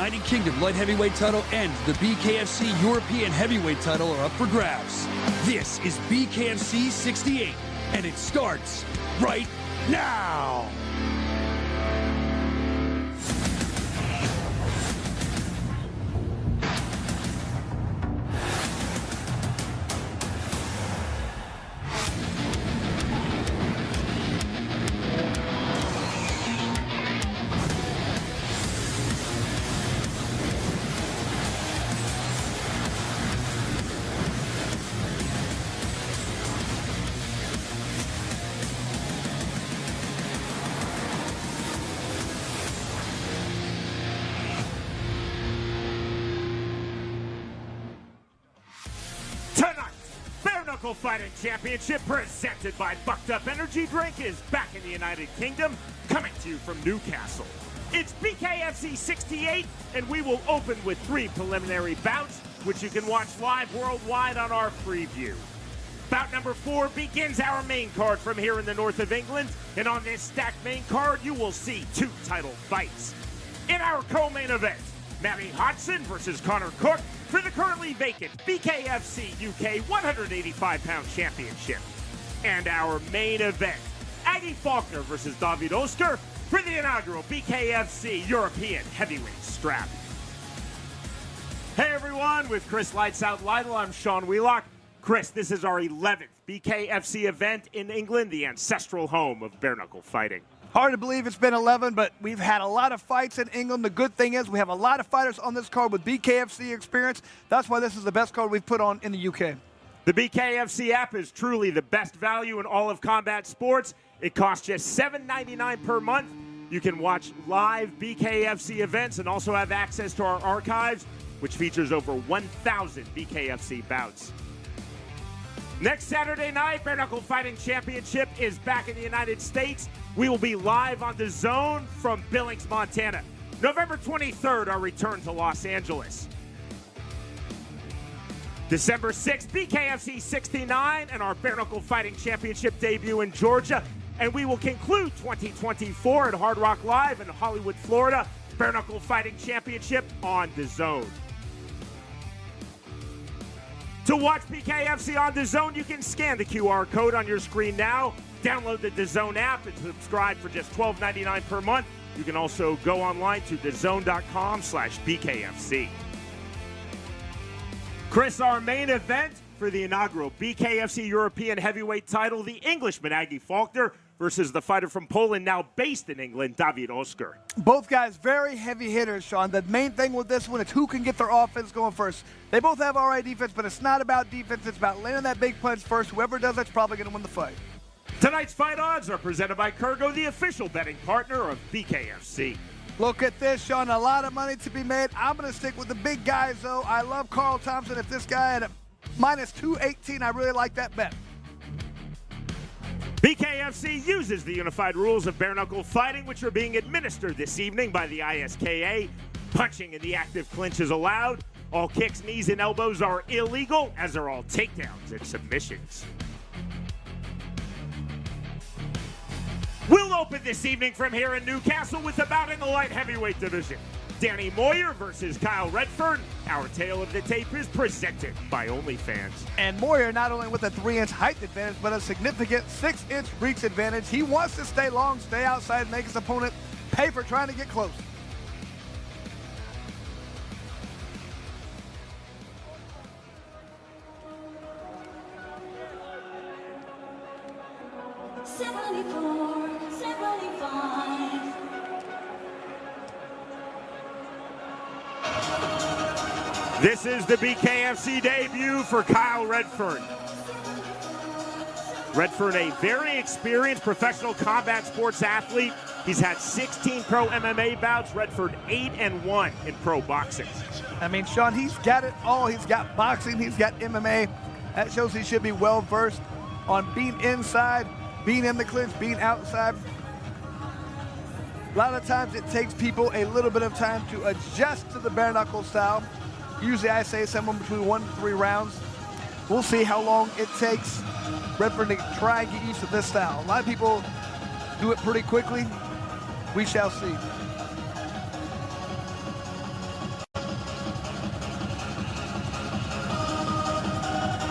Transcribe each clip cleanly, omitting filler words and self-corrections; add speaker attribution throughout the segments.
Speaker 1: United Kingdom Light Heavyweight title and the BKFC European Heavyweight title are up for grabs. This is BKFC 68, and it starts right now!
Speaker 2: Fighting Championship presented by Bucked Up Energy Drink is back in the United Kingdom, coming to you from Newcastle. It's BKFC 68, and we will open with 3 preliminary bouts, which you can watch live worldwide on our preview. Bout number 4 begins our main card from here in the north of England, and on this stacked main card, you will see 2 title fights. In our co-main event, Matty versus Connor Cook for the currently vacant BKFC UK 185-pound championship. And our main event, Aggie Faulkner versus David Oscar for the inaugural BKFC European heavyweight strap. Hey everyone, with Chris Lights Out Lytle, I'm Sean Wheelock. Chris, this is our 11th BKFC event in England, the ancestral home of bare knuckle fighting.
Speaker 3: Hard to believe it's been 11, but we've had a lot of fights in England. The good thing is we have a lot of fighters on this card with BKFC experience. That's why this is the best card we've put on in the UK.
Speaker 2: The BKFC app is truly the best value in all of combat sports. It costs just $7.99 per month. You can watch live BKFC events and also have access to our archives, which features over 1,000 BKFC bouts. Next Saturday night, Bare Knuckle Fighting Championship is back in the United States. We will be live on DAZN from Billings, Montana. November 23rd, our return to Los Angeles. December 6th, BKFC 69 and our Bare Knuckle Fighting Championship debut in Georgia. And we will conclude 2024 at Hard Rock Live in Hollywood, Florida. Bare Knuckle Fighting Championship on DAZN. To watch BKFC on DAZN, you can scan the QR code on your screen now. Download the DAZN app and subscribe for just $12.99 per month. You can also go online to DAZN.com/BKFC. Chris, our main event for the inaugural BKFC European heavyweight title, the Englishman Aggie Faulkner versus the fighter from Poland, now based in England, David Oscar.
Speaker 3: Both guys very heavy hitters, Sean. The main thing with this one is who can get their offense going first. They both have all right defense, but it's not about defense. It's about landing that big punch first. Whoever does that's probably going to win the fight.
Speaker 2: Tonight's fight odds are presented by Kurgo, the official betting partner of BKFC.
Speaker 3: Look at this, Sean. A lot of money to be made. I'm going to stick with the big guys, though. I love Carl Thompson. If this guy at minus 218, I really like that bet.
Speaker 2: BKFC uses the unified rules of bare knuckle fighting, which are being administered this evening by the ISKA. Punching in the active clinch is allowed. All kicks, knees, and elbows are illegal, as are all takedowns and submissions. We'll open this evening from here in Newcastle with a bout in the light heavyweight division. Danny Moyer versus Kyle Redford. Our tale of the tape is presented by OnlyFans.
Speaker 3: And Moyer not only with a 3-inch height advantage, but a significant 6-inch reach advantage. He wants to stay long, stay outside, and make his opponent pay for trying to get close.
Speaker 2: This is the BKFC debut for Kyle Redford. Redford, a very experienced professional combat sports athlete. He's had 16 pro MMA bouts. Redford 8-1 in pro boxing.
Speaker 3: I mean, Sean, he's got it all. He's got boxing, he's got MMA. That shows he should be well versed on being inside, being in the clinch, being outside. A lot of times it takes people a little bit of time to adjust to the bare knuckle style. Usually I say somewhere between 1 to 3 rounds. We'll see how long it takes Redford to try and get used to this style. A lot of people do it pretty quickly. We shall see.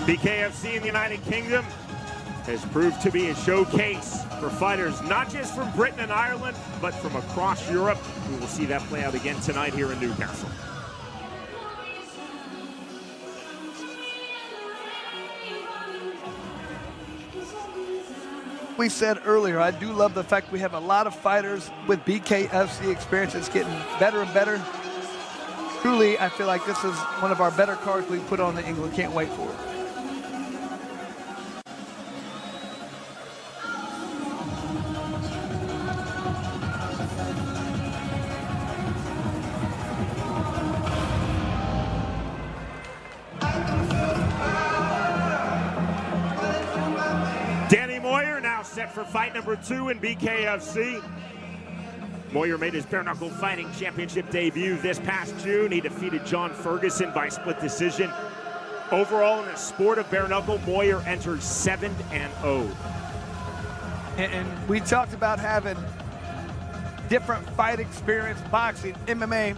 Speaker 2: BKFC in the United Kingdom has proved to be a showcase for fighters not just from Britain and Ireland, but from across Europe. We will see that play out again tonight here in Newcastle.
Speaker 3: We said earlier, I do love the fact we have a lot of fighters with BKFC experience. It's getting better and better. Truly, I feel like this is one of our better cards we put on in England. Can't wait for it.
Speaker 2: Moyer now set for fight number 2 in BKFC. Moyer made his bare knuckle fighting championship debut this past June. He defeated John Ferguson by split decision. Overall, in the sport of bare knuckle, Moyer enters 7-0.
Speaker 3: And we talked about having different fight experience, boxing, MMA.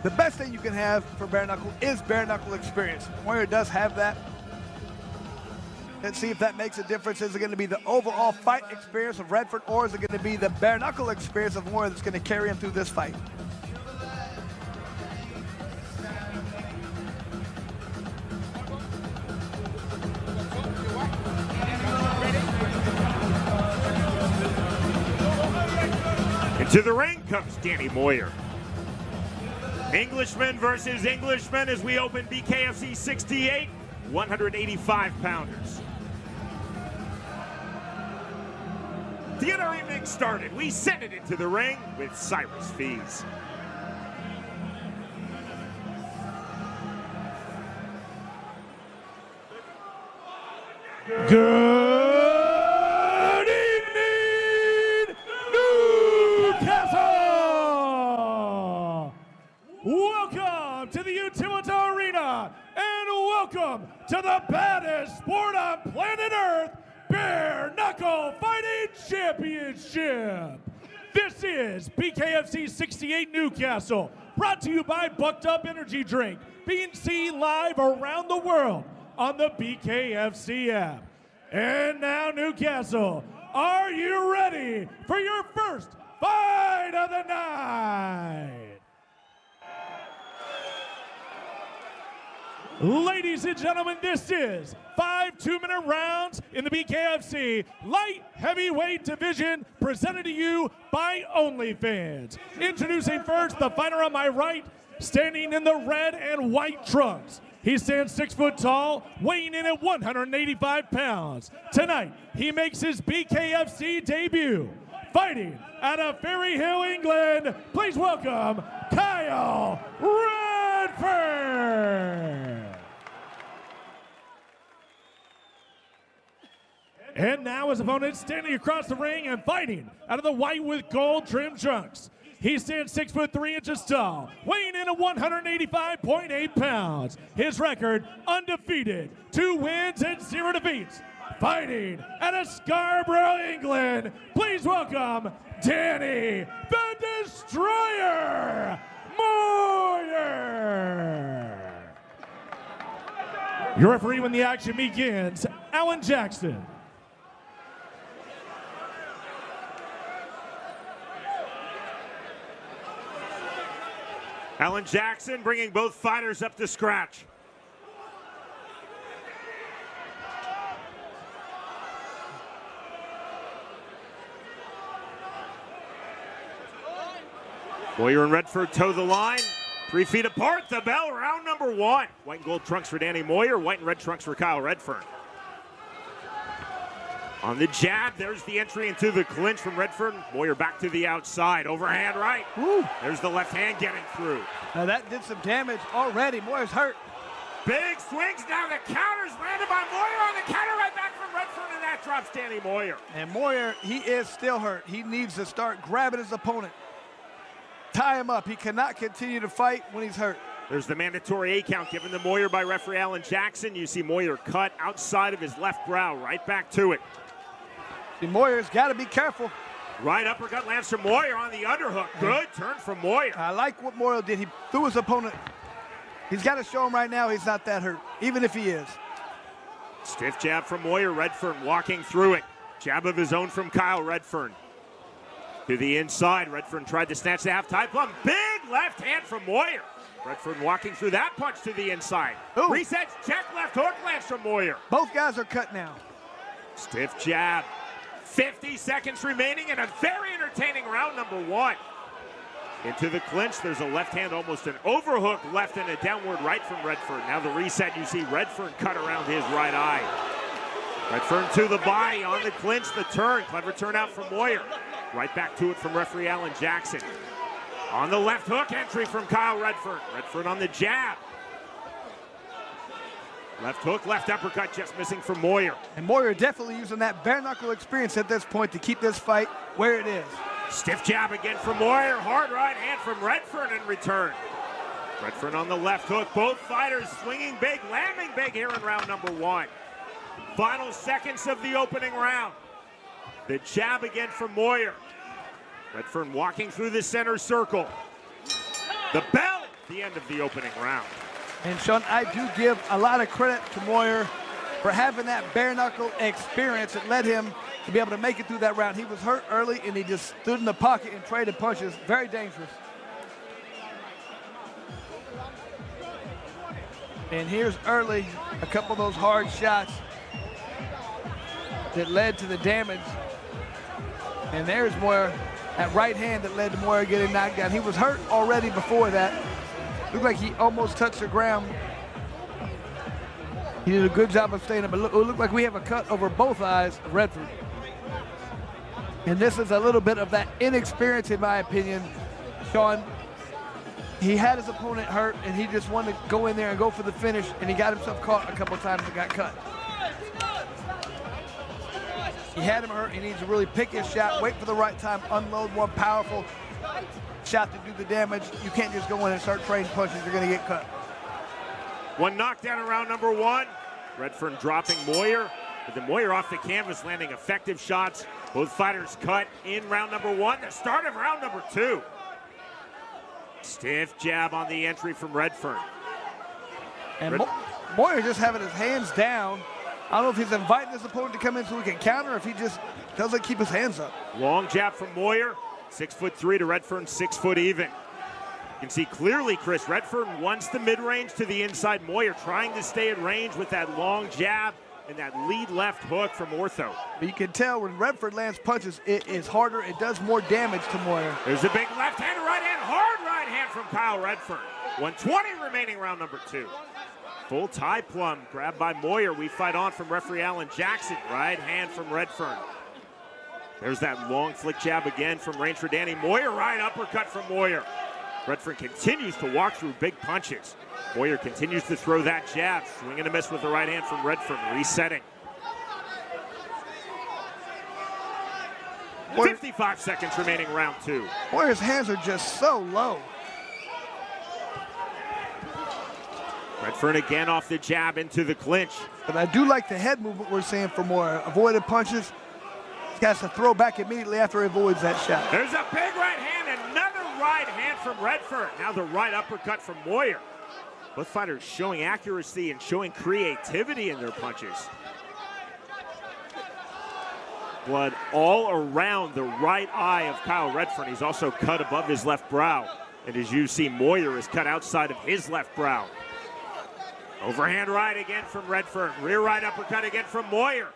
Speaker 3: The best thing you can have for bare knuckle is bare knuckle experience. Moyer does have that. Let's see if that makes a difference. Is it going to be the overall fight experience of Redford, or is it going to be the bare knuckle experience of Moyer that's going to carry him through this fight?
Speaker 2: Into the ring comes Danny Moyer. Englishman versus Englishman as we open BKFC 68, 185-pounders. To get our evening started, we send it into the ring with Cyrus Fees.
Speaker 4: Good evening, Newcastle! Welcome to the Utilita Arena, and welcome to the baddest sport on planet Earth, Bare Knuckle Fighting Championship. This is BKFC 68 Newcastle, brought to you by Bucked Up Energy Drink, being seen live around the world on the BKFC app. And now, Newcastle, are you ready for your first fight of the night? Ladies and gentlemen, this is 5 2-minute rounds in the BKFC light heavyweight division, presented to you by OnlyFans. Introducing first the fighter on my right, standing in the red and white trunks. He stands 6 foot tall, weighing in at 185 pounds. Tonight, he makes his BKFC debut. Fighting out of Ferry Hill, England, please welcome Kyle Redford. And now his opponent standing across the ring and fighting out of the white with gold trim trunks. He stands 6 foot 3 inches tall, weighing in at 185.8 pounds. His record, undefeated, 2 wins and 0 defeats. Fighting out of Scarborough, England, please welcome Danny the Destroyer Moyer. Your referee when the action begins, Alan Jackson.
Speaker 2: Alan Jackson bringing both fighters up to scratch. Moyer and Redford toe the line. 3 feet apart, the bell, round number 1. White and gold trunks for Danny Moyer, white and red trunks for Kyle Redford. On the jab, there's the entry into the clinch from Redford. Moyer back to the outside, overhand right.
Speaker 3: Woo.
Speaker 2: There's the left hand getting through.
Speaker 3: Now that did some damage already. Moyer's hurt.
Speaker 2: Big swings down, the counters landed by Moyer on the counter, right back from Redford, and that drops Danny Moyer.
Speaker 3: And Moyer, he is still hurt. He needs to start grabbing his opponent. Tie him up. He cannot continue to fight when he's hurt.
Speaker 2: There's the mandatory 8 count given to Moyer by referee Alan Jackson. You see Moyer cut outside of his left brow, right back to it.
Speaker 3: See, Moyer's got to be careful.
Speaker 2: Right uppercut lands from Moyer on the underhook. Good turn from Moyer.
Speaker 3: I like what Moyer did. He threw his opponent. He's got to show him right now he's not that hurt, even if he is.
Speaker 2: Stiff jab from Moyer. Redford walking through it. Jab of his own from Kyle Redford. To the inside, Redford tried to snatch the half-tie plum. Big left hand from Moyer. Redford walking through that punch to the inside.
Speaker 3: Ooh.
Speaker 2: Resets, check, left hook lands from Moyer.
Speaker 3: Both guys are cut now.
Speaker 2: Stiff jab. 50 seconds remaining in a very entertaining round number 1. Into the clinch, there's a left hand, almost an overhook left and a downward right from Redford. Now the reset, you see Redford cut around his right eye. Redford to the body on the clinch, the turn. Clever turn out from Moyer. Right back to it from referee Alan Jackson. On the left hook entry from Kyle Redford. Redford on the jab. Left hook, left uppercut, just missing from Moyer.
Speaker 3: And Moyer definitely using that bare knuckle experience at this point to keep this fight where it is.
Speaker 2: Stiff jab again from Moyer. Hard right hand from Redford in return. Redford on the left hook. Both fighters swinging big, landing big here in round number 1. Final seconds of the opening round. The jab again from Moyer. Redford walking through the center circle. The bell at the end of the opening round.
Speaker 3: And Sean, I do give a lot of credit to Moyer for having that bare knuckle experience that led him to be able to make it through that round. He was hurt early and he just stood in the pocket and traded punches. Very dangerous. And here's early, a couple of those hard shots that led to the damage. And there's Moyer, that right hand that led to Moyer getting knocked down. He was hurt already before that. Looked like he almost touched the ground. He did a good job of staying up, but it looked like we have a cut over both eyes of Redford. And this is a little bit of that inexperience, in my opinion. Sean, he had his opponent hurt, and he just wanted to go in there and go for the finish, and he got himself caught a couple of times and got cut. He had him hurt. He needs to really pick his shot, wait for the right time, unload one powerful shot to do the damage. You can't just go in and start trading punches. You're going to get cut.
Speaker 2: One knockdown in round number 1. Redford dropping Moyer. But then Moyer off the canvas, landing effective shots. Both fighters cut in round number 1. The start of round number 2. Stiff jab on the entry from Redford.
Speaker 3: And Moyer just having his hands down. I don't know if he's inviting his opponent to come in so he can counter, or if he just doesn't keep his hands up.
Speaker 2: Long jab from Moyer. 6'3" to Redford, 6 foot even. You can see clearly, Chris, Redford wants the mid-range to the inside. Moyer trying to stay at range with that long jab and that lead left hook from Ortho.
Speaker 3: But you can tell when Redford lands punches, it is harder. It does more damage to Moyer.
Speaker 2: There's a big left hand, right hand, hard right hand from Kyle Redford. 120 remaining round number 2. Full tie plum grabbed by Moyer. We fight on from referee Alan Jackson. Right hand from Redford. There's that long flick jab again from range for Danny Moyer. Right uppercut from Moyer. Redford continues to walk through big punches. Moyer continues to throw that jab. Swing and a miss with the right hand from Redford. Resetting. 55 seconds remaining round 2.
Speaker 3: Moyer's hands are just so low.
Speaker 2: Redford again off the jab into the clinch.
Speaker 3: But I do like the head movement we're seeing from Moyer. Avoided punches. He has to throw back immediately after he avoids that shot.
Speaker 2: There's a big right hand, another right hand from Redford. Now the right uppercut from Moyer. Both fighters showing accuracy and showing creativity in their punches. Blood all around the right eye of Kyle Redford. He's also cut above his left brow. And as you see, Moyer is cut outside of his left brow. Overhand right again from Redford. Rear right uppercut again from Moyer.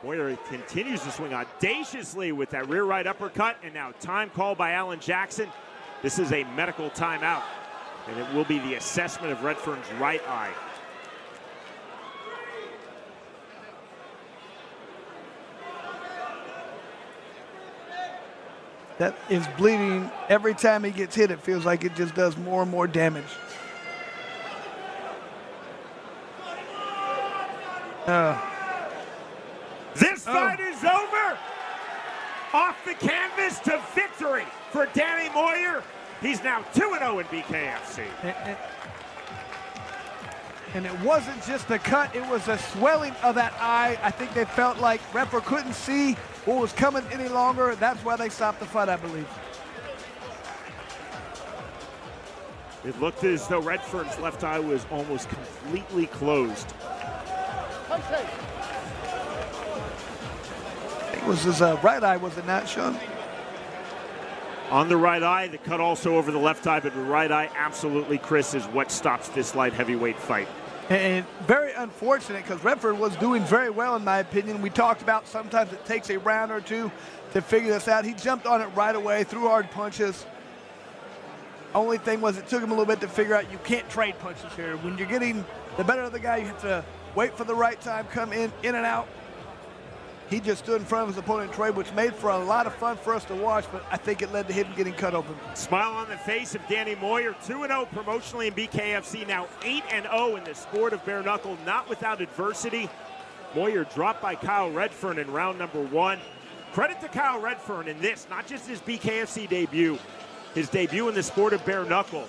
Speaker 2: Moyer continues to swing audaciously with that rear right uppercut, and now time called by Alan Jackson. This is a medical timeout, and it will be the assessment of Redford's right eye.
Speaker 3: That is bleeding every time he gets hit. It feels like it just does more and more damage.
Speaker 2: This fight is over. Off the canvas to victory for Danny Moyer. He's now 2-0 in BKFC.
Speaker 3: And it wasn't just the cut, it was a swelling of that eye. I think they felt like Redford couldn't see what was coming any longer. That's why they stopped the fight, I believe.
Speaker 2: It looked as though Redford's left eye was almost completely closed.
Speaker 3: It was his right eye, was it not, Sean?
Speaker 2: On the right eye, the cut also over the left eye, but the right eye, absolutely, Chris, is what stops this light heavyweight fight.
Speaker 3: And very unfortunate because Redford was doing very well, in my opinion. We talked about sometimes it takes a round or two to figure this out. He jumped on it right away, threw hard punches. Only thing was it took him a little bit to figure out you can't trade punches here. When you're getting the better of the guy, you have to wait for the right time, come in and out. He just stood in front of his opponent and trade, which made for a lot of fun for us to watch, but I think it led to him getting cut open.
Speaker 2: Smile on the face of Danny Moyer, 2-0 promotionally in BKFC, now 8-0 in the sport of bare knuckle, not without adversity. Moyer dropped by Kyle Redford in round number 1. Credit to Kyle Redford in this, not just his BKFC debut, his debut in the sport of bare knuckle.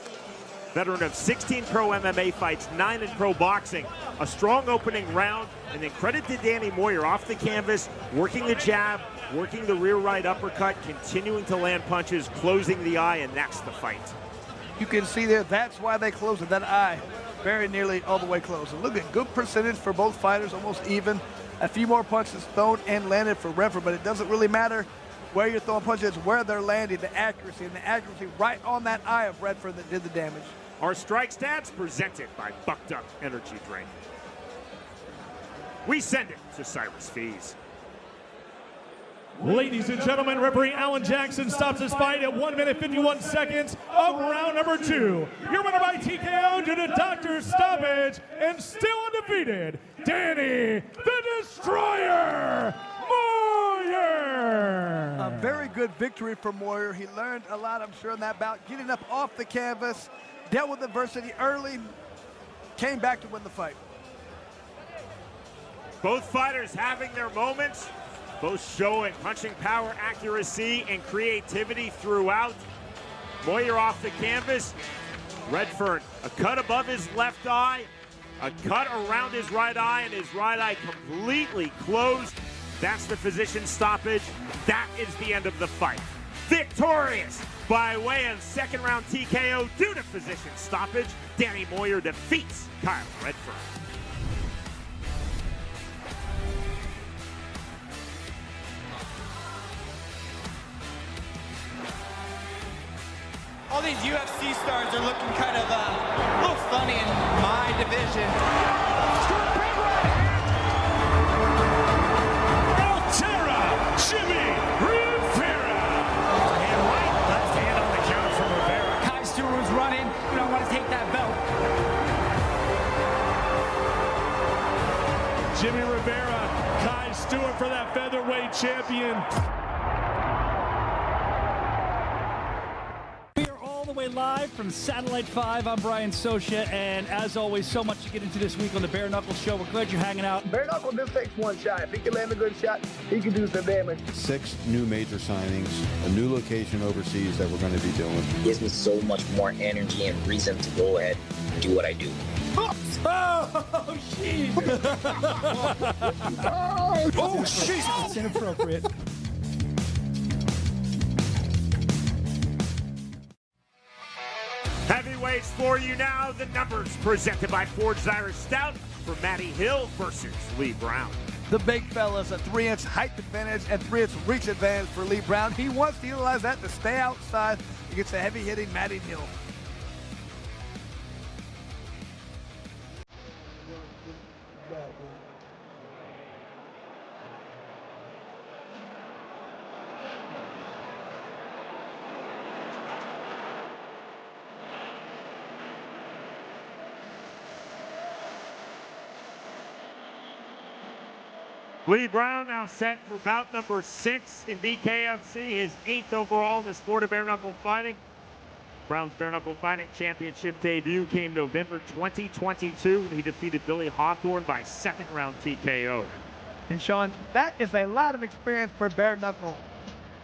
Speaker 2: Veteran of 16 pro MMA fights, 9 in pro boxing. A strong opening round, and then credit to Danny Moyer off the canvas, working the jab, working the rear right uppercut, continuing to land punches, closing the eye, and that's the fight.
Speaker 3: You can see there, that's why they closed it, that eye. Very nearly all the way closed. And look at good percentage for both fighters, almost even. A few more punches thrown and landed for Redford, but it doesn't really matter where you're throwing punches, where they're landing, the accuracy, and the accuracy right on that eye of Redford that did the damage.
Speaker 2: Our strike stats presented by Bucked Up Energy Drink. We send it to Cyrus Fees.
Speaker 4: Ladies and gentlemen, referee Alan Jackson stops his fight at 1 minute 51 seconds of round number 2. Your winner by TKO due to doctor's stoppage and still undefeated, Danny the Destroyer Moyer.
Speaker 3: A very good victory for Moyer. He learned a lot, I'm sure, in that bout, getting up off the canvas, dealt with adversity early, came back to win the fight.
Speaker 2: Both fighters having their moments, both showing punching power, accuracy, and creativity throughout. Moyer off the canvas. Redford, a cut above his left eye, a cut around his right eye, and his right eye completely closed. That's the physician stoppage. That is the end of the fight. Victorious by way of second round TKO due to physician stoppage, Danny Moyer defeats Kyle Redford.
Speaker 5: All these UFC stars are looking kind of a little funny in my division.
Speaker 4: Jimmy Rivera.
Speaker 5: Hand right, left hand on the counter from Rivera. Kai Stewart's running. You don't want to take that belt.
Speaker 4: Jimmy Rivera, Kai Stewart for that featherweight champion.
Speaker 6: We are all the way live from Satellite 5. I'm Brian Socha, and as always, so much to get into this week on the Bare Knuckle Show. We're glad you're hanging out.
Speaker 7: Bare Knuckle just takes one shot. If he can land a good shot, he can do some damage.
Speaker 8: 6 new major signings, a new location overseas that we're going to be doing.
Speaker 9: It gives me so much more energy and reason to go ahead and do what I do.
Speaker 6: Oh, shit!
Speaker 7: Oh, shit!
Speaker 6: It's inappropriate.
Speaker 2: Heavyweights for you now. The numbers presented by Forged Irish Stout for Matty Hill versus Lee Brown.
Speaker 3: The big fella's a 3-inch height advantage and 3-inch reach advantage for Lee Brown. He wants to utilize that to stay outside against a heavy-hitting Matty Hill.
Speaker 2: Lee Brown now set for bout number 6 in BKFC, his 8th overall in the sport of bare knuckle fighting. Brown's bare knuckle fighting championship debut came November 2022. He defeated Billy Hawthorne by second round TKO.
Speaker 3: And Sean, that is a lot of experience for bare knuckle.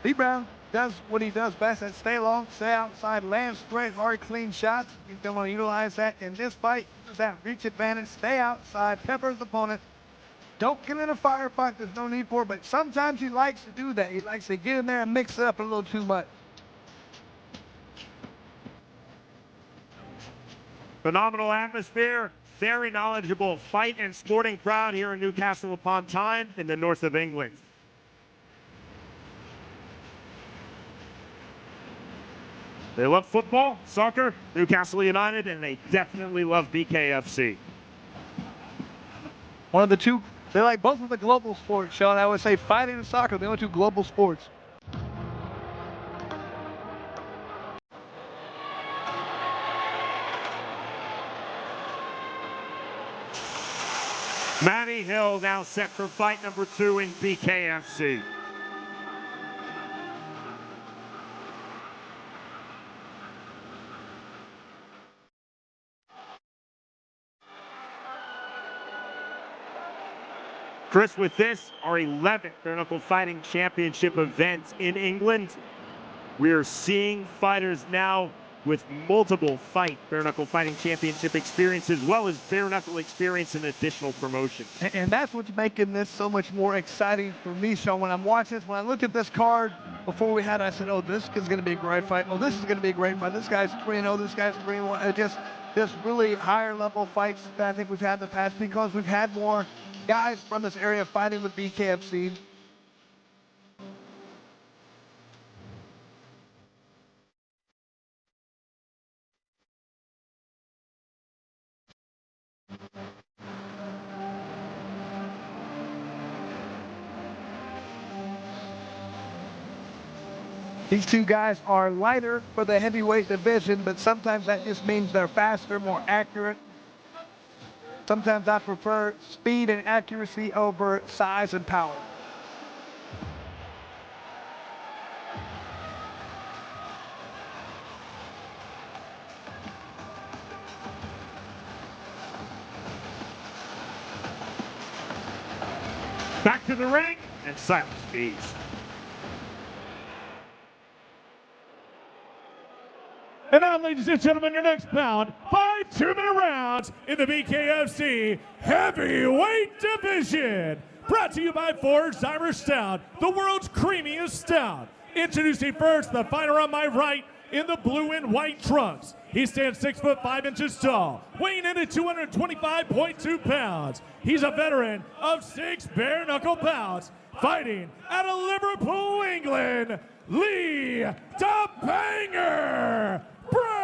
Speaker 3: Lee Brown does what he does best, and stay long, stay outside, land straight, hard, clean shots. He's going to utilize that in this fight. Use that reach advantage, stay outside, pepper his opponent. Don't get in a firefight, there's no need for it, but sometimes he likes to do that. He likes to get in there and mix it up a little too much.
Speaker 2: Phenomenal atmosphere, very knowledgeable fight and sporting crowd here in Newcastle upon Tyne in the north of England. They love football, soccer, Newcastle United, and they definitely love BKFC.
Speaker 3: One of the two, they like both of the global sports, Sean. I would say fighting and soccer, the only two global sports.
Speaker 2: Matty Hill now set for fight number 2 in BKFC. Chris, with this, our 11th bare knuckle fighting championship event in England. We're seeing fighters now with multiple bare knuckle fighting championship experience, as well as bare knuckle experience and additional promotions.
Speaker 3: And that's what's making this so much more exciting for me. So when I'm watching this, when I looked at this card before we had it, I said, oh, this is going to be a great fight. Oh, this is going to be a great fight. This guy's 3-0, this guy's 3-1. Just really higher level fights that I think we've had in the past, because we've had more guys from this area fighting with BKFC. These two guys are lighter for the heavyweight division, but sometimes that just means they're faster, more accurate. Sometimes I prefer speed and accuracy over size and power.
Speaker 2: Back to the ring, and silence please.
Speaker 4: And now, ladies and gentlemen, your next bout, 5 2-minute rounds in the BKFC Heavyweight Division. Brought to you by Forged Irish Stout, the world's creamiest stout. Introducing first the fighter on my right in the blue and white trunks. He stands 6 foot 5 inches tall, weighing in at 225.2 pounds. He's a veteran of 6 bare knuckle bouts, fighting out of Liverpool, England, Lee the Banger Brown.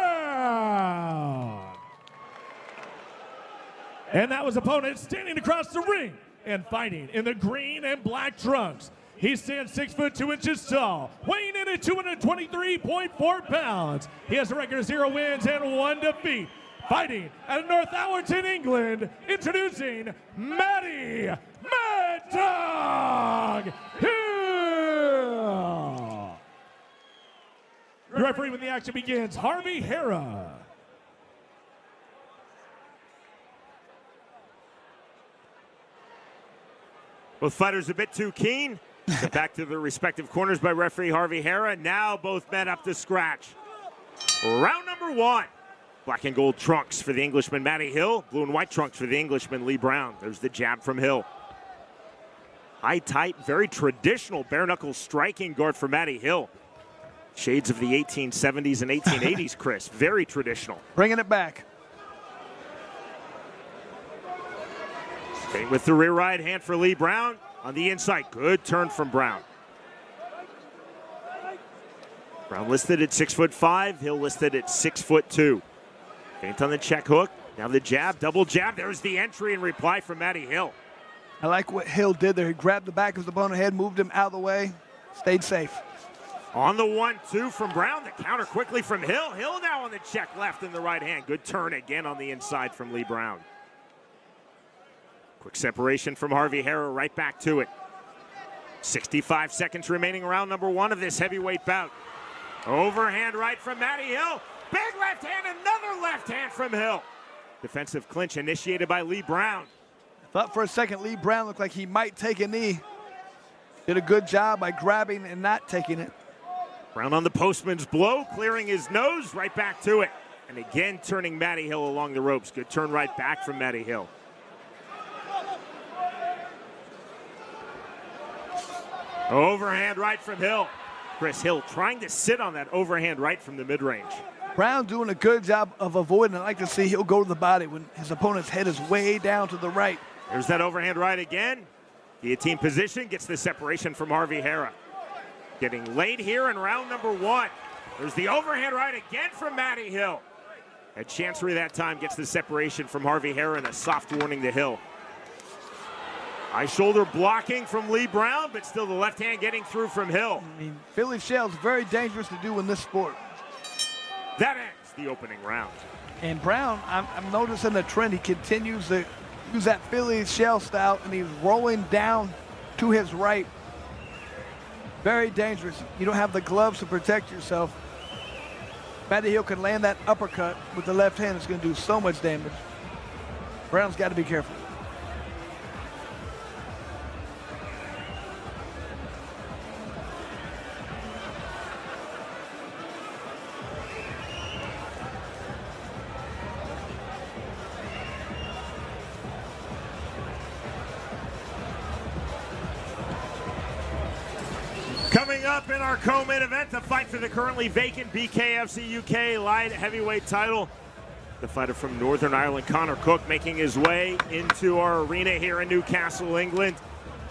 Speaker 4: And that was opponent standing across the ring and fighting in the green and black trunks. He stands 6 foot 2 inches tall, weighing in at 223.4 pounds. He has a record of 0 wins and 1 defeat. Fighting out of North Allerton, England, introducing Matty Mad Dog Hill. Referee when the action begins, Harvey Hara.
Speaker 2: Both fighters a bit too keen. Back to their respective corners by referee Harvey Hara. Now both men up to scratch. Round number 1. Black and gold trunks for the Englishman Matty Hill. Blue and white trunks for the Englishman Lee Brown. There's the jab from Hill. High, tight, very traditional bare knuckle striking guard for Matty Hill. Shades of the 1870s and 1880s, Chris. Very traditional.
Speaker 3: Bringing it back.
Speaker 2: Straight with the rear right hand for Lee Brown. On the inside, good turn from Brown. Brown listed at 6'5", Hill listed at 6'2". Feint on the check hook. Now the jab, double jab. There's the entry and reply from Matty Hill.
Speaker 3: I like what Hill did there. He grabbed the back of his opponent's head, moved him out of the way, stayed safe.
Speaker 2: On the 1-2 from Brown, the counter quickly from Hill. Hill now on the check left in the right hand. Good turn again on the inside from Lee Brown. Quick separation from Harvey Hara, right back to it. 65 seconds remaining, round number 1 of this heavyweight bout. Overhand right from Matty Hill. Big left hand, another left hand from Hill. Defensive clinch initiated by Lee Brown.
Speaker 3: Thought for a second Lee Brown looked like he might take a knee. Did a good job by grabbing and not taking it.
Speaker 2: Brown on the postman's blow, clearing his nose, right back to it. And again turning Matty Hill along the ropes. Good turn right back from Matty Hill. Overhand right from Hill. Chris Hill trying to sit on that overhand right from the mid-range.
Speaker 3: Brown doing a good job of avoiding. I like to see he'll go to the body when his opponent's head is way down to the right.
Speaker 2: There's that overhand right again. Guillotine position gets the separation from Harvey Hara. Getting late here in round number 1. There's the overhand right again from Matty Hill. And Chancery that time gets the separation from Harvey Hara and a soft warning to Hill. High shoulder blocking from Lee Brown, but still the left hand getting through from Hill.
Speaker 3: I mean, Philly shell's very dangerous to do in this sport.
Speaker 2: That ends the opening round.
Speaker 3: And Brown, I'm noticing a trend. He continues to use that Philly shell style, and he's rolling down to his right. Very dangerous. You don't have the gloves to protect yourself. Matty Hill can land that uppercut with the left hand. It's going to do so much damage. Brown's got to be careful.
Speaker 2: Coming up in our co-main event, the fight for the currently vacant BKFC UK light heavyweight title. The fighter from Northern Ireland, Conor Cook, making his way into our arena here in Newcastle, England.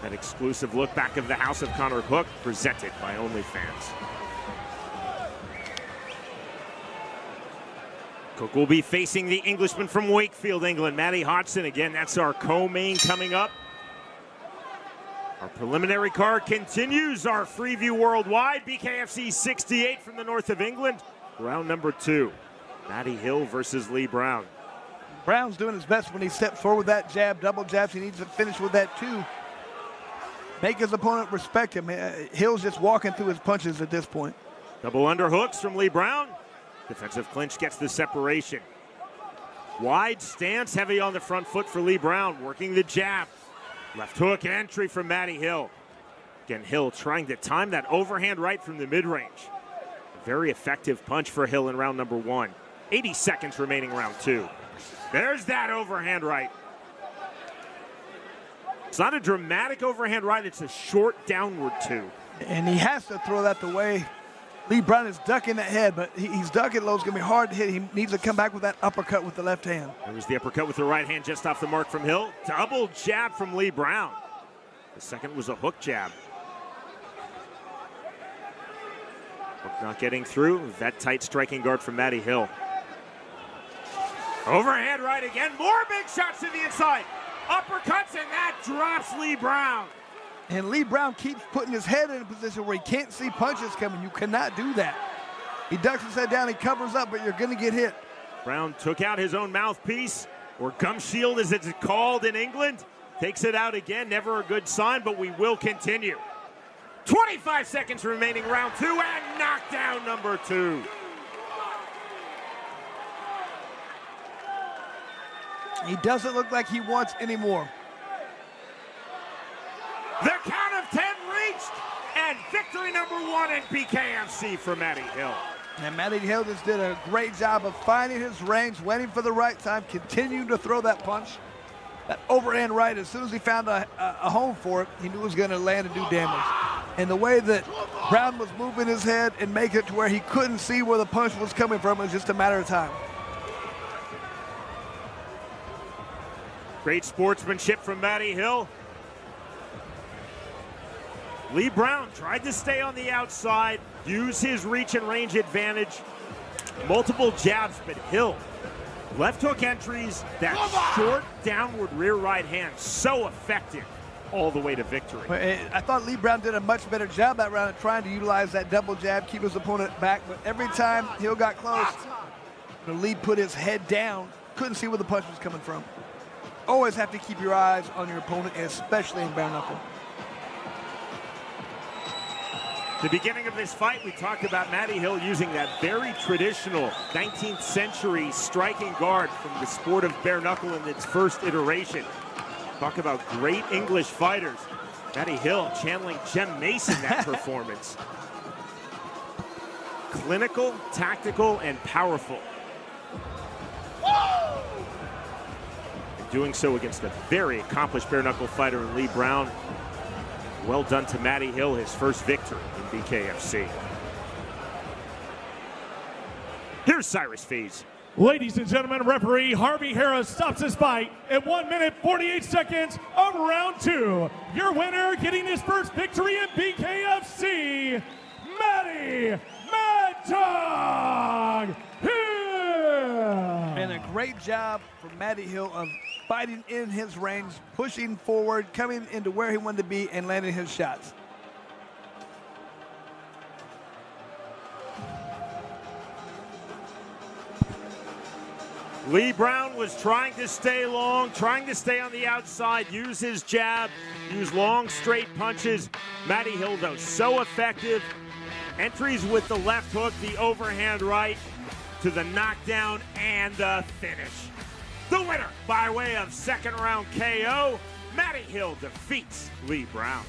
Speaker 2: That exclusive look back of the house of Conor Cook, presented by OnlyFans. Cook will be facing the Englishman from Wakefield, England, Matty Hodgson. Again, that's our co-main coming up. Our preliminary card continues. Our Freeview Worldwide, BKFC 68 from the north of England. Round number 2, Matty Hill versus Lee Brown.
Speaker 3: Brown's doing his best when he steps forward with that jab, double jabs. He needs to finish with that too. Make his opponent respect him. Hill's just walking through his punches at this point.
Speaker 2: Double underhooks from Lee Brown. Defensive clinch gets the separation. Wide stance, heavy on the front foot for Lee Brown, working the jab. Left hook entry from Matty Hill. Again, Hill trying to time that overhand right from the mid-range. Very effective punch for Hill in round number 1. 80 seconds remaining round 2. There's that overhand right. It's not a dramatic overhand right, it's a short downward 2.
Speaker 3: And he has to throw that the way Lee Brown is ducking that head, but he's ducking low. It's going to be hard to hit. He needs to come back with that uppercut with the left hand.
Speaker 2: There's the uppercut with the right hand just off the mark from Hill. Double jab from Lee Brown. The second was a hook jab. Hook not getting through. That tight striking guard from Matty Hill. Overhand right again. More big shots to the inside. Uppercuts, and that drops Lee Brown.
Speaker 3: And Lee Brown keeps putting his head in a position where he can't see punches coming. You cannot do that. He ducks his head down, he covers up, but you're going to get hit.
Speaker 2: Brown took out his own mouthpiece, or gum shield as it's called in England. Takes it out again, never a good sign, but we will continue. 25 seconds remaining, round 2, and knockdown number 2.
Speaker 3: He doesn't look like he wants any more.
Speaker 2: The count of 10 reached, and victory number 1 in BKFC for Matty Hill.
Speaker 3: And Matty Hill just did a great job of finding his range, waiting for the right time, continuing to throw that punch. That overhand right, as soon as he found a home for it, he knew it was going to land and do damage. And the way that Brown was moving his head and making it to where he couldn't see where the punch was coming from, it was just a matter of time.
Speaker 2: Great sportsmanship from Matty Hill. Lee Brown tried to stay on the outside, use his reach and range advantage. Multiple jabs, but Hill, left hook entries, that short downward rear right hand, so effective all the way to victory.
Speaker 3: I thought Lee Brown did a much better job that round of trying to utilize that double jab, keep his opponent back, but every time Hill got close, Lee put his head down, couldn't see where the punch was coming from. Always have to keep your eyes on your opponent, especially in bare knuckle.
Speaker 2: The beginning of this fight, we talked about Matty Hill using that very traditional 19th century striking guard from the sport of bare knuckle in its first iteration. Talk about great English fighters. Matty Hill channeling Jem Mason that performance. Clinical, tactical, and powerful. And doing so against a very accomplished bare knuckle fighter in Lee Brown. Well done to Matty Hill, his first victory in BKFC. Here's Cyrus Fees.
Speaker 4: Ladies and gentlemen, referee Harvey Harris stops this fight at 1 minute 48 seconds of round 2. Your winner, getting his first victory in BKFC, Matty Mad Dog Hill.
Speaker 3: And a great job from Matty Hill of fighting in his range, pushing forward, coming into where he wanted to be, and landing his shots.
Speaker 2: Lee Brown was trying to stay long, trying to stay on the outside, use his jab, use long, straight punches. Matty Hill, though, so effective. Entries with the left hook, the overhand right, to the knockdown and the finish. The winner, by way of second round KO, Matty Hill defeats Lee Brown.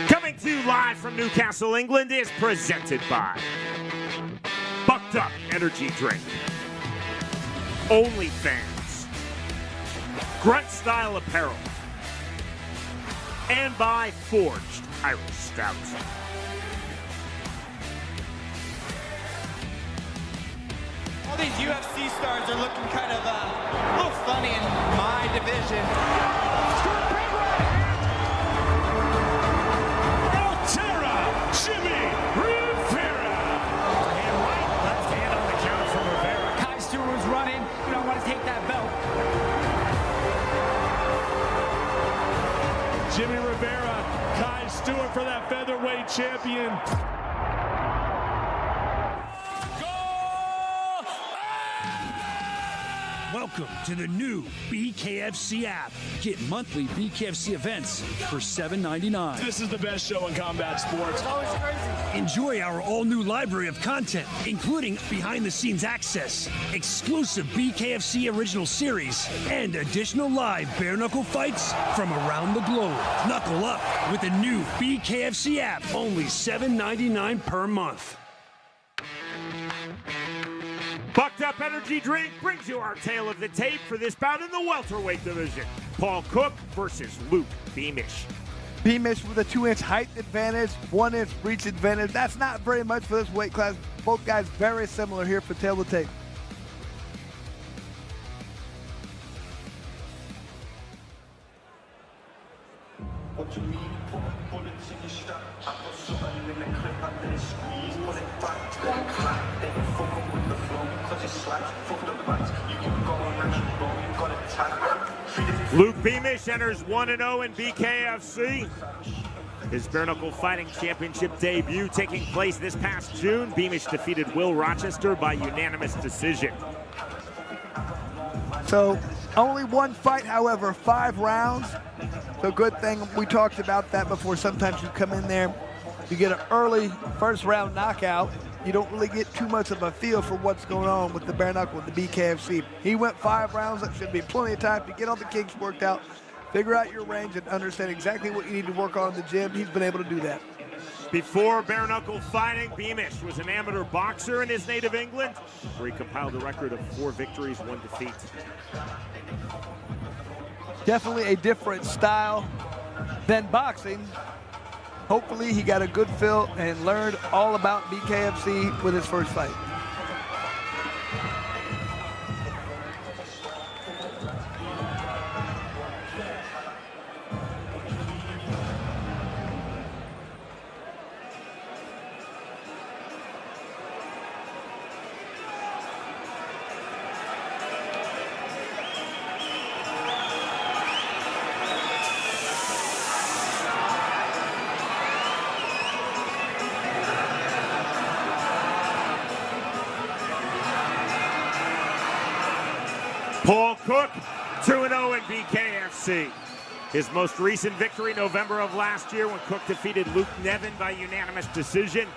Speaker 2: Coming to you live from Newcastle, England, is presented by Bucked Up Energy Drink, OnlyFans, Grunt Style Apparel, and by Forged Irish Stout.
Speaker 10: All these UFC stars are looking kind of a little funny in my division.
Speaker 4: Jimmy Rivera.
Speaker 5: Hand right, left hand on the counter from Rivera. Kai Stewart was running. You don't want to take that belt.
Speaker 4: Jimmy Rivera, Kai Stewart for that featherweight champion.
Speaker 1: Welcome to the new BKFC app. Get monthly BKFC events for $7.99.
Speaker 4: This is the best show in combat sports. It's always crazy.
Speaker 1: Enjoy our all-new library of content, including behind-the-scenes access, exclusive BKFC original series, and additional live bare-knuckle fights from around the globe. Knuckle up with the new BKFC app, only $7.99 per month.
Speaker 2: Bucked Up Energy Drink brings you our tale of the tape for this bout in the welterweight division. Paul Cook versus Luke Beamish.
Speaker 3: Beamish with a 2-inch height advantage, 1-inch reach advantage. That's not very much for this weight class. Both guys very similar here for tail of the tape.
Speaker 11: What you mean? Put bullets in your strap. I put something in the clip after this squeeze. Pull it back, clap. Then you fuck up with the flow, cause it's slaps. Fuck the bats. You can go and you go. You got a tag.
Speaker 2: Luke Beamish enters 1-0 in BKFC. His bare knuckle fighting championship debut taking place this past June. Beamish defeated Will Rochester by unanimous decision.
Speaker 3: So only one fight, however, 5 rounds. So good thing we talked about that before. Sometimes you come in there, you get an early first round knockout. You don't really get too much of a feel for what's going on with the bare knuckle with the BKFC. He went 5 rounds. That should be plenty of time to get all the kinks worked out, figure out your range, and understand exactly what you need to work on in the gym. He's been able to do that.
Speaker 2: Before bare knuckle fighting, Beamish was an amateur boxer in his native England, where he compiled a record of 4 victories, 1 defeat.
Speaker 3: Definitely a different style than boxing. Hopefully he got a good feel and learned all about BKFC with his first fight.
Speaker 2: Paul Cook, 2-0 in BKFC. His most recent victory, November of last year, when Cook defeated Luke Nevin by unanimous decision.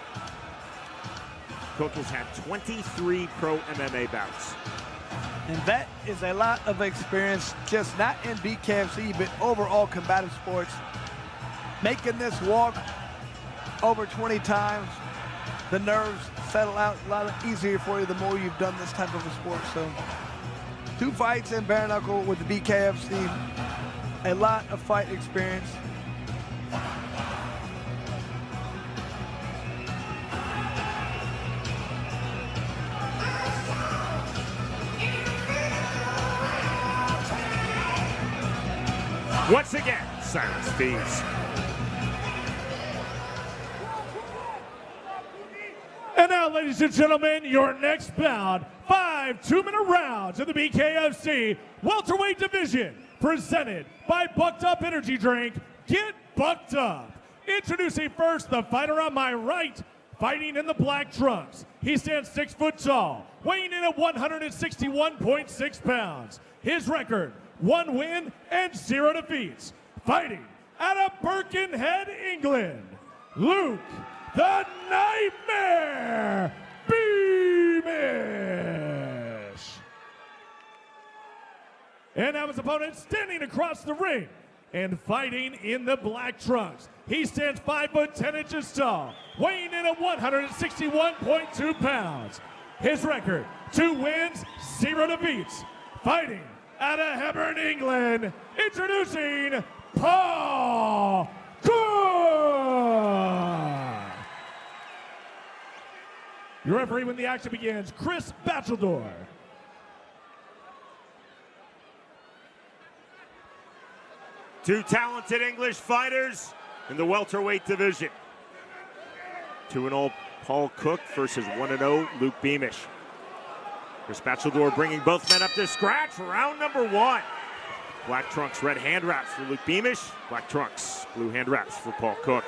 Speaker 2: Cook has had 23 pro MMA bouts.
Speaker 3: And that is a lot of experience, just not in BKFC, but overall combative sports. Making this walk over 20 times, the nerves settle out a lot easier for you the more you've done this type of a sport. So 2 fights in bare knuckle with the BKFC, a lot of fight experience.
Speaker 2: Once again, silence fees.
Speaker 4: And now, ladies and gentlemen, your next bout, 5 2-minute rounds of the BKFC welterweight division, presented by Bucked Up Energy Drink. Get bucked up. Introducing first the fighter on my right, fighting in the black trunks. He stands 6 foot tall, weighing in at 161.6 pounds. His record, 1 win and 0 defeats. Fighting out of Birkenhead, England, Luke the Nightmare Beamish. And now his opponent standing across the ring and fighting in the black trunks. He stands 5 foot 10 inches tall, weighing in at 161.2 pounds. His record, 2 wins, 0 defeats. Fighting out of Hebburn, England, introducing Paul Cook. Your referee when the action begins, Chris Batcheldor.
Speaker 2: Two talented English fighters in the welterweight division. 2-0 Paul Cook versus 1-0 Luke Beamish. Chris Batcheldor bringing both men up to scratch. Round number 1. Black trunks, red hand wraps for Luke Beamish. Black trunks, blue hand wraps for Paul Cook.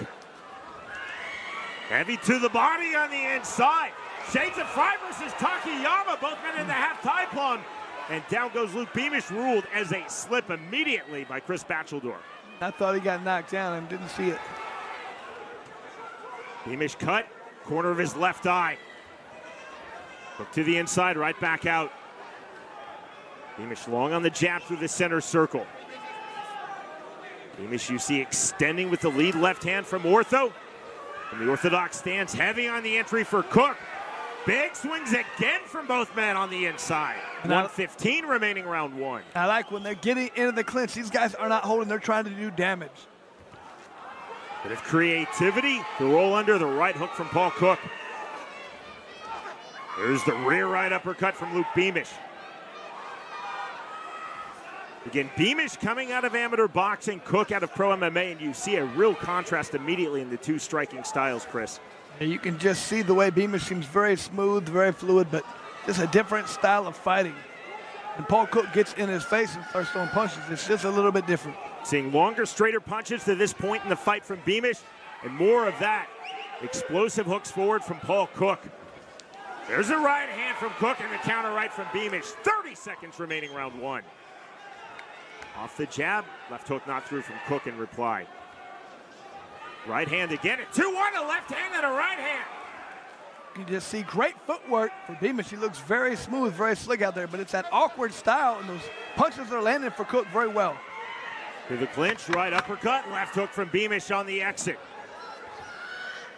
Speaker 2: Heavy to the body on the inside. Shades of Fry versus Takayama, both men in the half-tie plunge. And down goes Luke Beamish, ruled as a slip immediately by Chris Batcheldor.
Speaker 3: I thought he got knocked down and didn't see it.
Speaker 2: Beamish cut, corner of his left eye. Look to the inside, right back out. Beamish long on the jab through the center circle. Beamish you see extending with the lead left hand from Ortho. And the orthodox stance heavy on the entry for Cook. Big swings again from both men on the inside. 1:15 remaining round 1.
Speaker 3: I like when they're getting into the clinch. These guys are not holding, they're trying to do damage.
Speaker 2: Bit of creativity. The roll under, the right hook from Paul Cook. There's the rear right uppercut from Luke Beamish. Again, Beamish coming out of amateur boxing, Cook out of pro MMA, and you see a real contrast immediately in the two striking styles, Chris.
Speaker 3: And you can just see the way Beamish seems very smooth, very fluid, but just a different style of fighting. And Paul Cook gets in his face and starts throwing punches. It's just a little bit different.
Speaker 2: Seeing longer, straighter punches to this point in the fight from Beamish, and more of that. Explosive hooks forward from Paul Cook. There's a right hand from Cook and the counter right from Beamish. 30 seconds remaining round 1. Off the jab, left hook not through from Cook in reply. Right hand again, a 2-1, a left hand and a right hand.
Speaker 3: You just see great footwork for Beamish. He looks very smooth, very slick out there, but it's that awkward style, and those punches are landing for Cook very well.
Speaker 2: To the clinch, right uppercut, left hook from Beamish on the exit.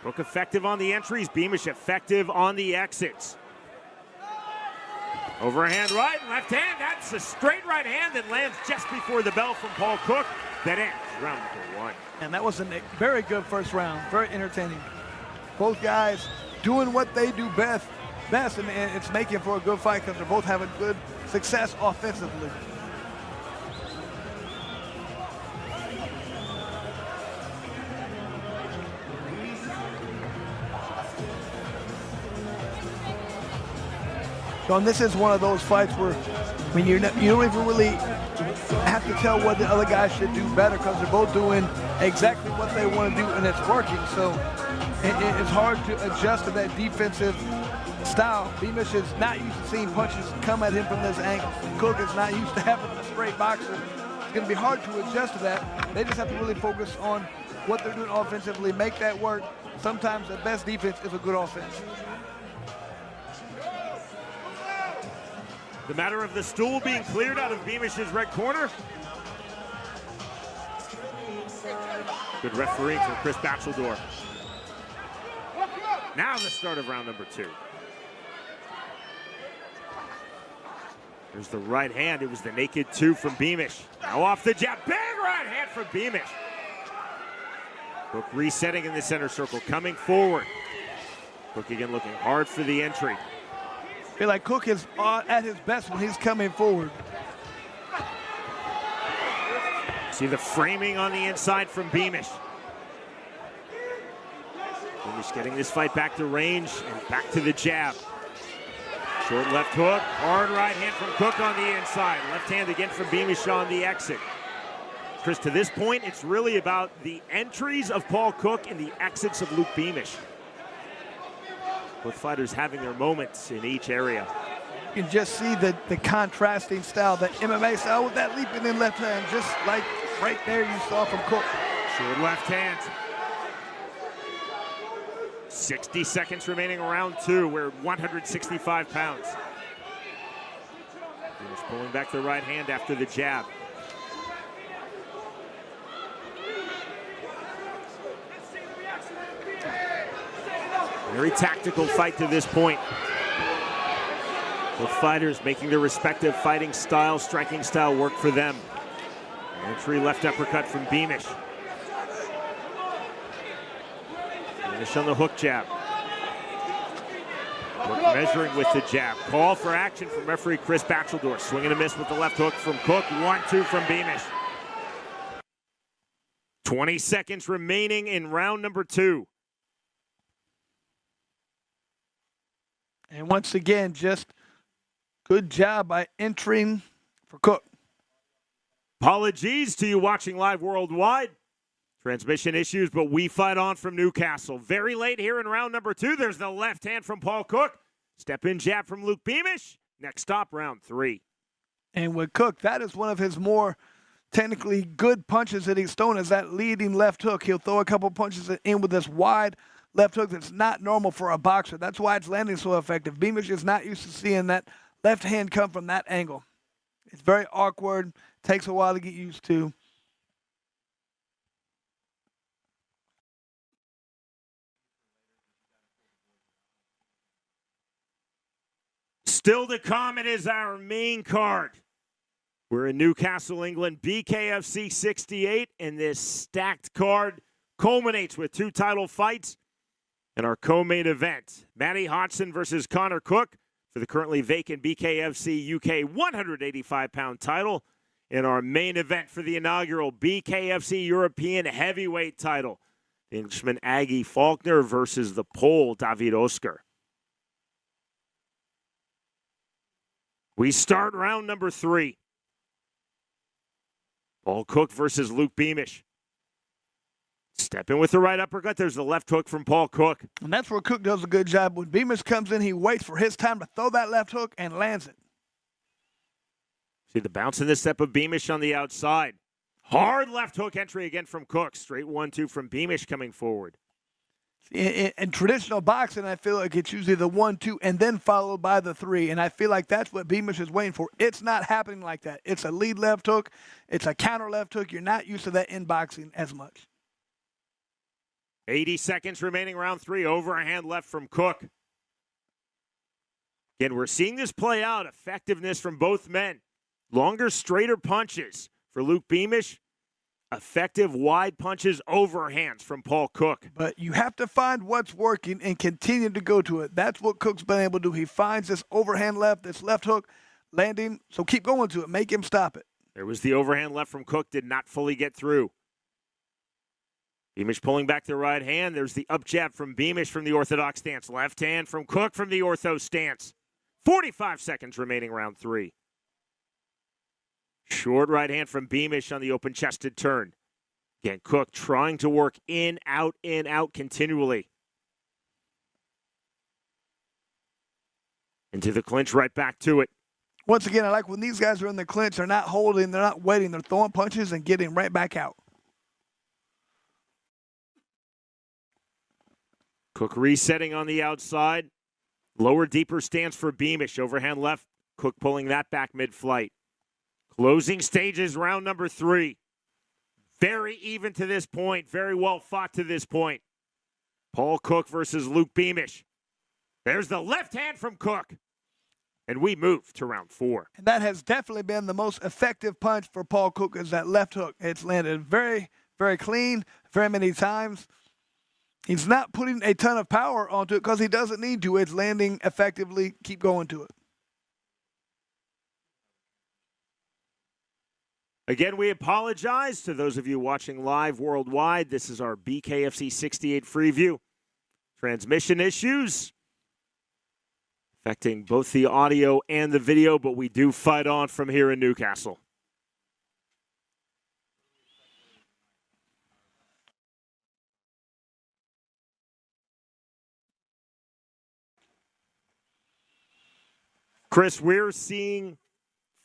Speaker 2: Cook effective on the entries, Beamish effective on the exits. Overhand right, left hand, that's a straight right hand that lands just before the bell from Paul Cook. That ends round number 1.
Speaker 3: And that was a very good first round, very entertaining. Both guys doing what they do best and it's making for a good fight because they're both having good success offensively. So, and this is one of those fights where you don't even really have to tell what the other guys should do better because they're both doing exactly what they want to do and it's working. So it's hard to adjust to that defensive style. Beamish is not used to seeing punches come at him from this angle. Cook is not used to having a straight boxer. It's going to be hard to adjust to that. They just have to really focus on what they're doing offensively, make that work. Sometimes the best defense is a good offense.
Speaker 2: The matter of the stool being cleared out of Beamish's red corner. Good refereeing from Chris Batcheldor. Now the start of round number 2. There's the right hand. It was the naked 2 from Beamish. Now off the jab. Big right hand from Beamish. Cook resetting in the center circle, coming forward. Cook again looking hard for the entry.
Speaker 3: I feel like Cook is at his best when he's coming forward.
Speaker 2: See the framing on the inside from Beamish. Beamish getting this fight back to range and back to the jab. Short left hook, hard right hand from Cook on the inside. Left hand again from Beamish on the exit. Chris, to this point, it's really about the entries of Paul Cook and the exits of Luke Beamish. Both fighters having their moments in each area.
Speaker 3: You can just see the contrasting style, that MMA style with that leaping in left hand, just like right there you saw from Cook.
Speaker 2: Short left hand. 60 seconds remaining in round 2. We're 165 pounds. Beamish pulling back the right hand after the jab. Very tactical fight to this point. Both fighters making their respective fighting style, striking style work for them. Entry left uppercut from Beamish. Beamish on the hook jab. Cook measuring with the jab. Call for action from referee Chris Batcheldor. Swing and a miss with the left hook from Cook. 1-2 from Beamish. 20 seconds remaining in round number 2.
Speaker 3: And once again, just good job by entering for Cook.
Speaker 2: Apologies to you watching live worldwide. Transmission issues, but we fight on from Newcastle. Very late here in round number 2. There's the left hand from Paul Cook. Step in jab from Luke Beamish. Next stop, round 3.
Speaker 3: And with Cook, that is one of his more technically good punches that he's thrown, is that leading left hook. He'll throw a couple punches in with this wide left hook that's not normal for a boxer. That's why it's landing so effective. Beamish is not used to seeing that left hand come from that angle. It's very awkward. Takes a while to get used to.
Speaker 2: Still to come, it is our main card. We're in Newcastle, England, BKFC 68, and this stacked card culminates with 2 title fights and our co-main event. Matty Hodgson versus Connor Cook for the currently vacant BKFC UK 185-pound title, and our main event for the inaugural BKFC European heavyweight title. The Englishman Aggie Faulkner versus the Pole David Oskar. We start round number 3. Paul Cook versus Luke Beamish. Step in with the right uppercut. There's the left hook from Paul Cook.
Speaker 3: And that's where Cook does a good job. When Beamish comes in, he waits for his time to throw that left hook and lands it.
Speaker 2: See the bounce in the step of Beamish on the outside. Hard left hook entry again from Cook. Straight 1-2 from Beamish coming forward.
Speaker 3: In traditional boxing, I feel like it's usually the 1-2 and then followed by the 3. And I feel like that's what Beamish is waiting for. It's not happening like that. It's a lead left hook. It's a counter left hook. You're not used to that in boxing as much.
Speaker 2: 80 seconds remaining, round 3. Overhand left from Cook. Again, we're seeing this play out. Effectiveness from both men. Longer, straighter punches for Luke Beamish. Effective wide punches, overhands from Paul Cook.
Speaker 3: But you have to find what's working and continue to go to it. That's what Cook's been able to do. He finds this overhand left, this left hook, landing. So keep going to it. Make him stop it.
Speaker 2: There was the overhand left from Cook. Did not fully get through. Beamish pulling back the right hand. There's the up jab from Beamish from the orthodox stance. Left hand from Cook from the ortho stance. 45 seconds remaining, round 3. Short right hand from Beamish on the open-chested turn. Again, Cook trying to work in, out continually. Into the clinch, right back to it.
Speaker 3: Once again, I like when these guys are in the clinch, they're not holding, they're not waiting, they're throwing punches and getting right back out.
Speaker 2: Cook resetting on the outside. Lower, deeper stance for Beamish. Overhand left. Cook pulling that back mid-flight. Closing stages, round number 3. Very even to this point. Very well fought to this point. Paul Cook versus Luke Beamish. There's the left hand from Cook. And we move to round 4.
Speaker 3: And that has definitely been the most effective punch for Paul Cook, is that left hook. It's landed very, very clean, very many times. He's not putting a ton of power onto it because he doesn't need to. It's landing effectively. Keep going to it.
Speaker 2: Again, we apologize to those of you watching live worldwide. This is our BKFC 68 Freeview. Transmission issues affecting both the audio and the video, but we do fight on from here in Newcastle. Chris, we're seeing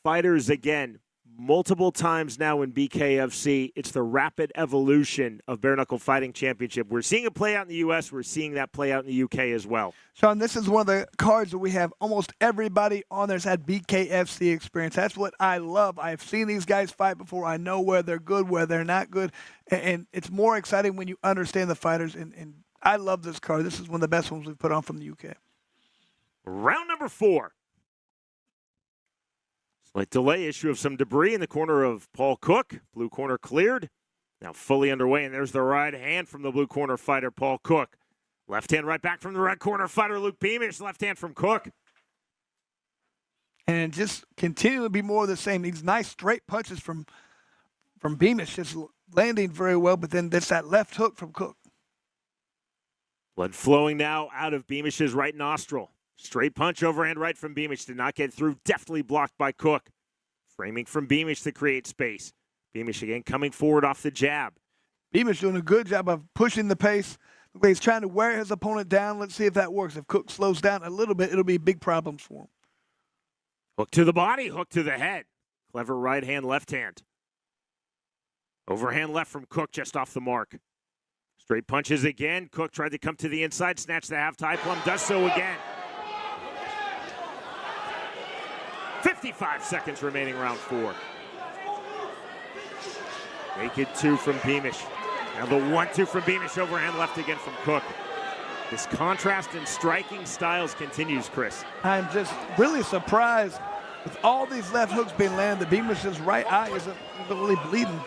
Speaker 2: fighters again multiple times now in BKFC. It's the rapid evolution of Bare Knuckle Fighting Championship. We're seeing it play out in the U.S. We're seeing that play out in the UK as well.
Speaker 3: Sean, this is one of the cards that we have almost everybody on there's had BKFC experience. That's what I love. I've seen these guys fight before. I know where they're good, where they're not good. And it's more exciting when you understand the fighters. And I love this card. This is one of the best ones we've put on from the UK.
Speaker 2: Round number 4. Slight delay, issue of some debris in the corner of Paul Cook. Blue corner cleared. Now fully underway, and there's the right hand from the blue corner fighter, Paul Cook. Left hand right back from the red corner fighter, Luke Beamish. Left hand from Cook.
Speaker 3: And just continue to be more of the same. These nice straight punches from Beamish, just landing very well, but then there's that left hook from Cook.
Speaker 2: Blood flowing now out of Beamish's right nostril. Straight punch overhand right from Beamish. Did not get through. Deftly blocked by Cook. Framing from Beamish to create space. Beamish again coming forward off the jab.
Speaker 3: Beamish doing a good job of pushing the pace. He's trying to wear his opponent down. Let's see if that works. If Cook slows down a little bit, it'll be big problems for him.
Speaker 2: Hook to the body, hook to the head. Clever right hand, left hand. Overhand left from Cook just off the mark. Straight punches again. Cook tried to come to the inside, snatch the half-tie plum, does so again. 55 seconds remaining, round 4. Naked 2 from Beamish. Now the 1-2 from Beamish, overhand left again from Cook. This contrast in striking styles continues, Chris.
Speaker 3: I'm just really surprised with all these left hooks being landed. Beamish's right eye isn't really bleeding.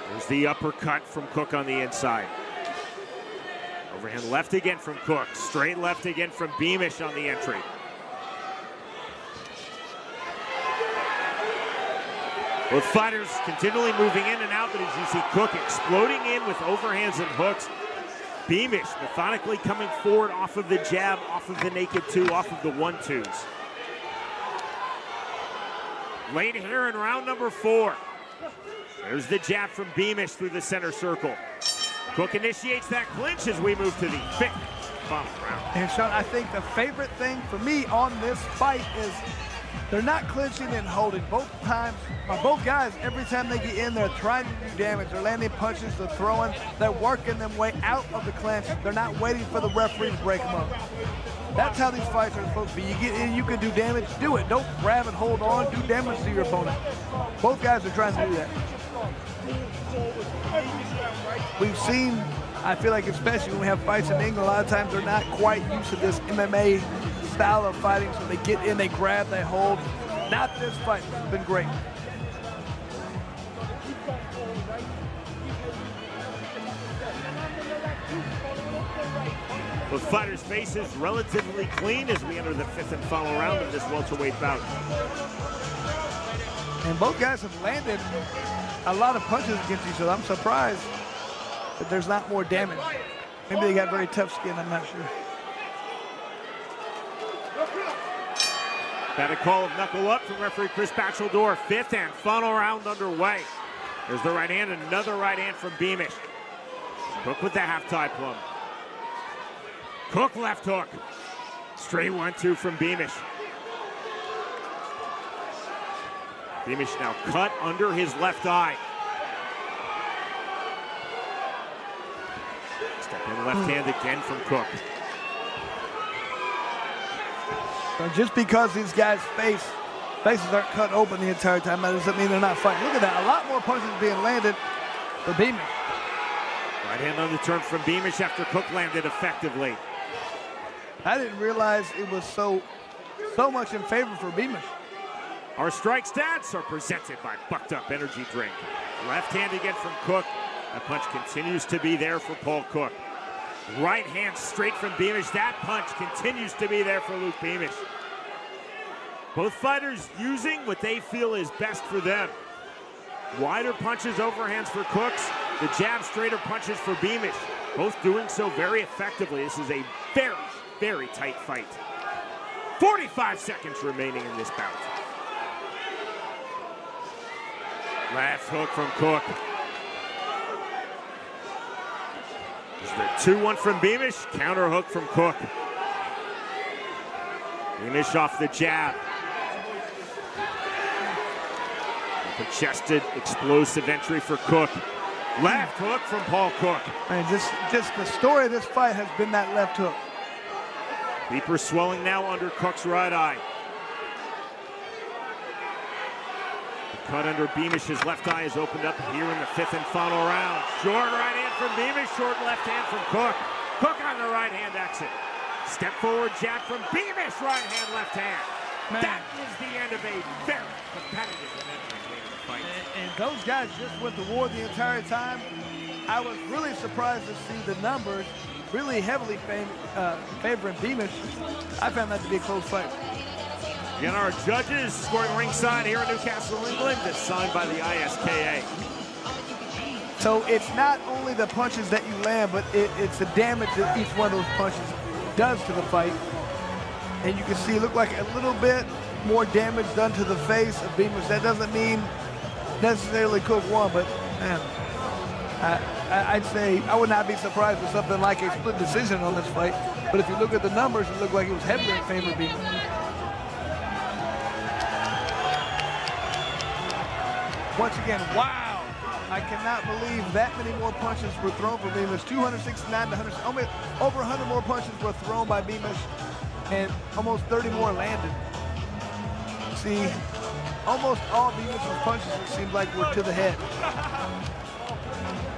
Speaker 2: There's the uppercut from Cook on the inside. Overhand left again from Cook. Straight left again from Beamish on the entry. Both fighters continually moving in and out, but as you see Cook exploding in with overhands and hooks. Beamish methodically coming forward off of the jab, off of the naked 2, off of the 1-2s. Late here in round number 4. There's the jab from Beamish through the center circle. Cook initiates that clinch as we move to the 5th final round.
Speaker 3: And Sean, I think the favorite thing for me on this fight is they're not clinching and holding. Both guys, every time they get in, they're trying to do damage. They're landing punches, they're throwing, they're working them way out of the clinch. They're not waiting for the referee to break them up. That's how these fights are supposed to be. You get in, you can do damage, do it. Don't grab and hold on, do damage to your opponent. Both guys are trying to do that. We've seen, I feel like especially when we have fights in England, a lot of times they're not quite used to this MMA style of fighting, so they get in, they grab, they hold. Not this fight. It's been great.
Speaker 2: Both fighters' faces relatively clean as we enter the 5th and final round of this welterweight bout.
Speaker 3: And both guys have landed a lot of punches against each other. I'm surprised that there's not more damage. Maybe they got very tough skin, I'm not sure.
Speaker 2: Got a call of knuckle up from referee Chris Batcheldor. 5th and final round underway. There's the right hand, another right hand from Beamish. Cook with the half-tie plum. Cook left hook. Straight 1-2 from Beamish. Beamish now cut under his left eye. Step in left hand again from Cook.
Speaker 3: So just because these guys' faces aren't cut open the entire time, that doesn't mean they're not fighting. Look at that, a lot more punches being landed for Beamish.
Speaker 2: Right Right hand on the turn from Beamish after Cook landed effectively.
Speaker 3: I didn't realize it was so much in favor for Beamish.
Speaker 2: Our strike stats are presented by Bucked Up Energy Drink. Left hand again from Cook. That punch continues to be there for Paul Cook. Right hand straight from Beamish. That punch continues to be there for Luke Beamish. Both fighters using what they feel is best for them. Wider punches, overhands for Cooks. The jab, straighter punches for Beamish. Both doing so very effectively. This is a very, very tight fight. 45 seconds remaining in this bout. Left hook from Cook. This is the 2-1 from Beamish. Counter hook from Cook. Beamish off the jab. Chested, explosive entry for Cook. Left hook from Paul Cook.
Speaker 3: And just the story of this fight has been that left hook.
Speaker 2: Deeper swelling now under Cook's right eye. The cut under Beamish's left eye is opened up here in the 5th and final round. Short right hand from Beamish, short left hand from Cook. Cook on the right hand exit. Step forward jab from Beamish, right hand, left hand. Man. That is the end of a very competitive fight.
Speaker 3: And those guys just went to war the entire time. I was really surprised to see the numbers really heavily favoring Beamish. I found that to be a close fight.
Speaker 2: Again, our judges scoring ringside here in Newcastle, England, is signed by the ISKA.
Speaker 3: So it's not only the punches that you land, but it's the damage that each one of those punches does to the fight. And you can see it looked like a little bit more damage done to the face of Beamish. That doesn't mean necessarily Cook won, but man, I'd say I would not be surprised with something like a split decision on this fight. But if you look at the numbers, it looked like it was heavily in favor of Beamish. Once again, wow! I cannot believe that many more punches were thrown for Beamish. 269 to 100, almost over 100 more punches were thrown by Beamish, and almost 30 more landed. See, almost all Beamish's punches, it seems like, were to the head.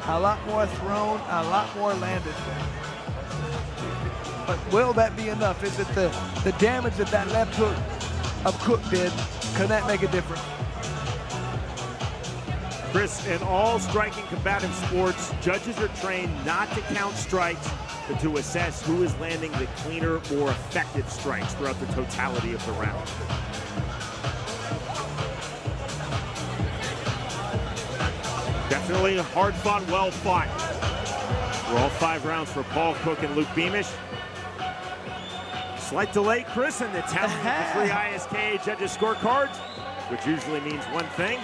Speaker 3: A lot more thrown, a lot more landed. But will that be enough? Is it the damage that that left hook of Cook did? Can that make a difference?
Speaker 2: Chris, in all striking combative sports, judges are trained not to count strikes, but to assess who is landing the cleaner, more effective strikes throughout the totality of the round. Definitely hard fought, well fought. We're all 5 rounds for Paul Cook and Luke Beamish. Slight delay, Chris, in the talent of the 3 ISKA judges' scorecards, which usually means one thing.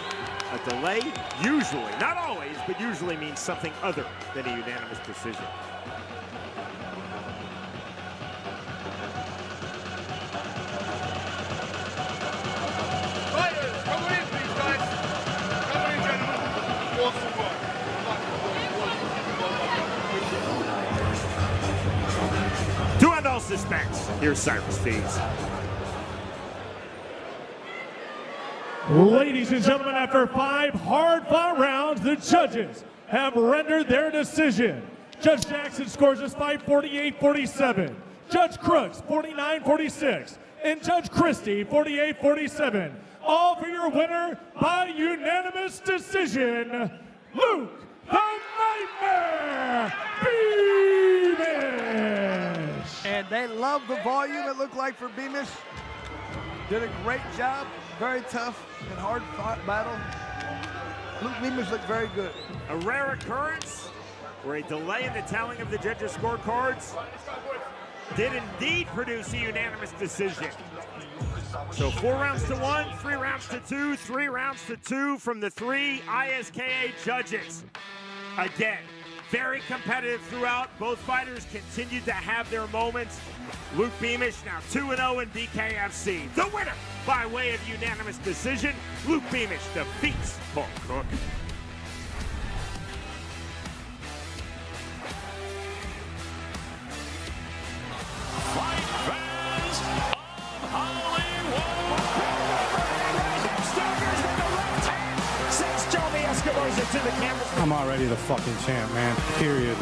Speaker 2: A delay usually, not always, but usually means something other than a unanimous decision.
Speaker 11: Fighters, come in, please, guys. Come in, gentlemen. Awesome work.
Speaker 2: To end all suspense, here's Cyrus Feeds.
Speaker 4: Ladies and gentlemen, after 5 hard-fought rounds, the judges have rendered their decision. Judge Jackson scores this fight 48-47. Judge Crooks 49-46. And Judge Christie 48-47. All for your winner by unanimous decision, Luke the Nightmare Beamish.
Speaker 3: And they love the volume, it looked like, for Beamish. Did a great job. Very tough and hard fought battle. Luke Beamish looked very good.
Speaker 2: A rare occurrence where a delay in the tallying of the judges' scorecards did indeed produce a unanimous decision. So 4 rounds to 1, 3 rounds to 2, 3 rounds to 2 from the 3 ISKA judges. Again, very competitive throughout. Both fighters continued to have their moments. Luke Beamish now 2-0 in BKFC. The winner by way of unanimous decision, Luke Beamish defeats Paul Cook.
Speaker 11: Fight fans of Hollywood.
Speaker 5: Sends Johnny Escobar's
Speaker 2: to the camera.
Speaker 12: I'm already the fucking champ, man. Period.